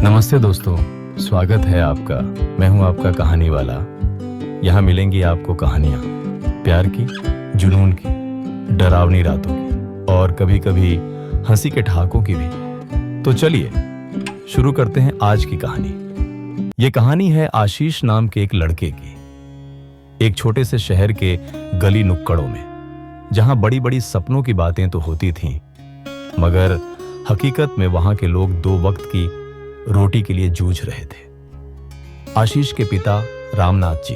नमस्ते दोस्तों, स्वागत है आपका। मैं हूं आपका कहानी वाला। यहाँ मिलेंगी आपको कहानियाँ प्यार की, जुनून की, डरावनी रातों की और कभी कभी हंसी के ठहाकों की भी। तो चलिए शुरू करते हैं आज की कहानी। ये कहानी है आशीष नाम के एक लड़के की, एक छोटे से शहर के गली नुक्कड़ों में, जहां बड़ी बड़ी सपनों की बातें तो होती थीं, मगर हकीकत में वहां के लोग दो वक्त की रोटी के लिए जूझ रहे थे। आशीष के पिता रामनाथ जी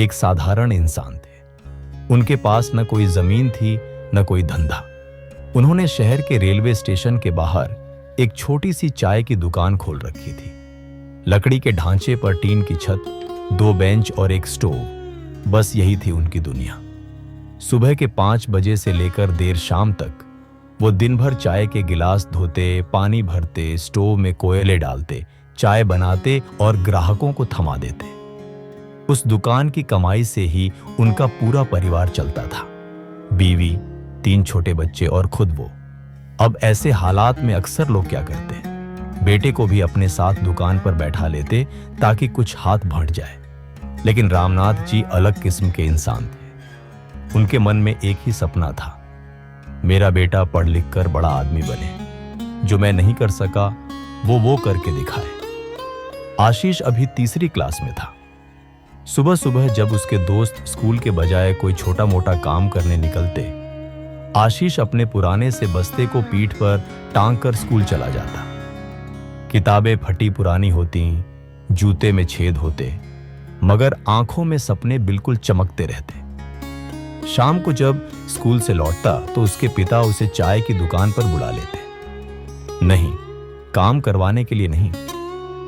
एक साधारण इंसान थे। उनके पास न कोई जमीन थी न कोई धंधा। उन्होंने शहर के रेलवे स्टेशन के बाहर एक छोटी सी चाय की दुकान खोल रखी थी। लकड़ी के ढांचे पर टीन की छत, दो बेंच और एक स्टोव, बस यही थी उनकी दुनिया। सुबह के 5 बजे से लेकर देर शाम तक वो दिन भर चाय के गिलास धोते, पानी भरते, स्टोव में कोयले डालते, चाय बनाते और ग्राहकों को थमा देते। उस दुकान की कमाई से ही उनका पूरा परिवार चलता था। बीवी, 3 छोटे बच्चे और खुद वो। अब ऐसे हालात में अक्सर लोग क्या करते, बेटे को भी अपने साथ दुकान पर बैठा लेते ताकि कुछ हाथ बंट जाए। लेकिन रामनाथ जी अलग किस्म के इंसान थे। उनके मन में एक ही सपना था, मेरा बेटा पढ़ लिख कर बड़ा आदमी बने। जो मैं नहीं कर सका वो करके दिखाए। आशीष अभी तीसरी क्लास में था। सुबह सुबह जब उसके दोस्त स्कूल के बजाय कोई छोटा मोटा काम करने निकलते, आशीष अपने पुराने से बस्ते को पीठ पर टांग कर स्कूल चला जाता। किताबें फटी पुरानी होती, जूते में छेद होते, मगर आंखों में सपने बिल्कुल चमकते रहते। शाम को जब स्कूल से लौटता तो उसके पिता उसे चाय की दुकान पर बुला लेते। नहीं, काम करवाने के लिए नहीं,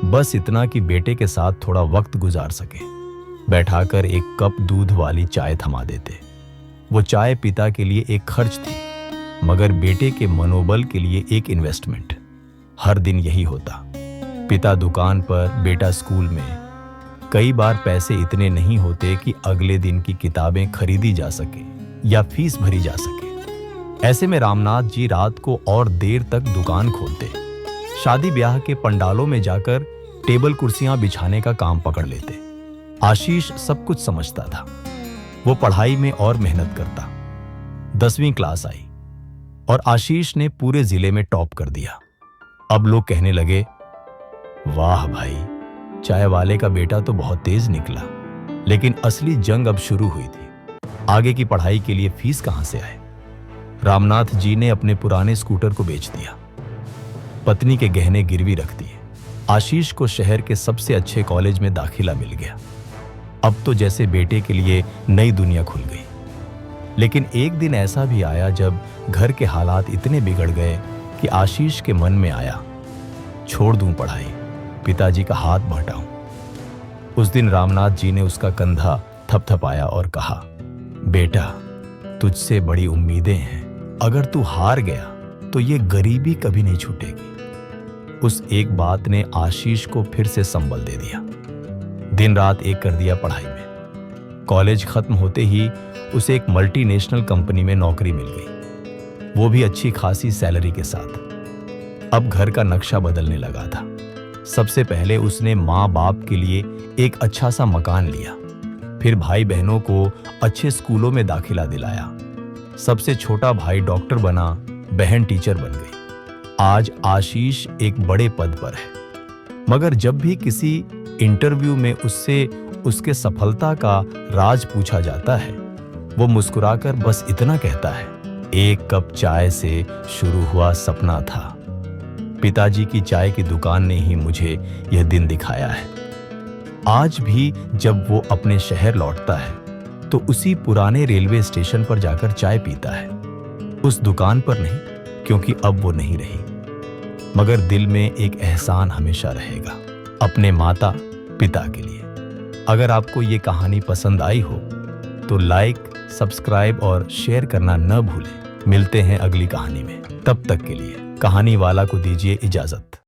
बस इतना कि बेटे के साथ थोड़ा वक्त गुजार सके। बैठाकर एक कप दूध वाली चाय थमा देते। वो चाय पिता के लिए एक खर्च थी, मगर बेटे के मनोबल के लिए एक इन्वेस्टमेंट। हर दिन यही होता, पिता दुकान पर, बेटा स्कूल में। कई बार पैसे इतने नहीं होते कि अगले दिन की किताबें खरीदी जा सके या फीस भरी जा सके। ऐसे में रामनाथ जी रात को और देर तक दुकान खोलते। शादी ब्याह के पंडालों में जाकर टेबल कुर्सियां बिछाने का काम पकड़ लेते। आशीष सब कुछ समझता था। वो पढ़ाई में और मेहनत करता। 10वीं क्लास आई और आशीष ने पूरे जिले में टॉप कर दिया। अब लोग कहने लगे, वाह भाई, चाय वाले का बेटा तो बहुत तेज निकला। लेकिन असली जंग अब शुरू हुई थी। आगे की पढ़ाई के लिए फीस कहां से आए? रामनाथ जी ने अपने पुराने स्कूटर को बेच दिया, पत्नी के गहने गिरवी रख दिए। आशीष को शहर के सबसे अच्छे कॉलेज में दाखिला मिल गया। अब तो जैसे बेटे के लिए नई दुनिया खुल गई। लेकिन एक दिन ऐसा भी आया जब घर के हालात इतने बिगड़ गए कि आशीष के मन में आया, छोड़ दूं पढ़ाई, पिताजी का हाथ बटाऊं। उस दिन रामनाथ जी ने उसका कंधा थपथपाया और कहा, बेटा, तुझसे बड़ी उम्मीदें हैं। अगर तू हार गया तो ये गरीबी कभी नहीं छूटेगी। उस एक बात ने आशीष को फिर से संबल दे दिया। दिन रात एक कर दिया पढ़ाई में। कॉलेज खत्म होते ही उसे एक मल्टीनेशनल कंपनी में नौकरी मिल गई, वो भी अच्छी खासी सैलरी के साथ। अब घर का नक्शा बदलने लगा था। सबसे पहले उसने माँ बाप के लिए एक अच्छा सा मकान लिया, फिर भाई बहनों को अच्छे स्कूलों में दाखिला दिलाया। सबसे छोटा भाई डॉक्टर बना, बहन टीचर बन गई। आज आशीष एक बड़े पद पर है, मगर जब भी किसी इंटरव्यू में उससे उसके सफलता का राज पूछा जाता है, वो मुस्कुराकर बस इतना कहता है, एक कप चाय से शुरू हुआ सपना था। पिताजी की चाय की दुकान ने ही मुझे यह दिन दिखाया है। आज भी जब वो अपने शहर लौटता है तो उसी पुराने रेलवे स्टेशन पर जाकर चाय पीता है। उस दुकान पर नहीं, क्योंकि अब वो नहीं रही, मगर दिल में एक एहसान हमेशा रहेगा, अपने माता पिता के लिए। अगर आपको ये कहानी पसंद आई हो तो लाइक, सब्सक्राइब और शेयर करना न भूलें। मिलते हैं अगली कहानी में। तब तक के लिए कहानी वाला को दीजिए इजाजत।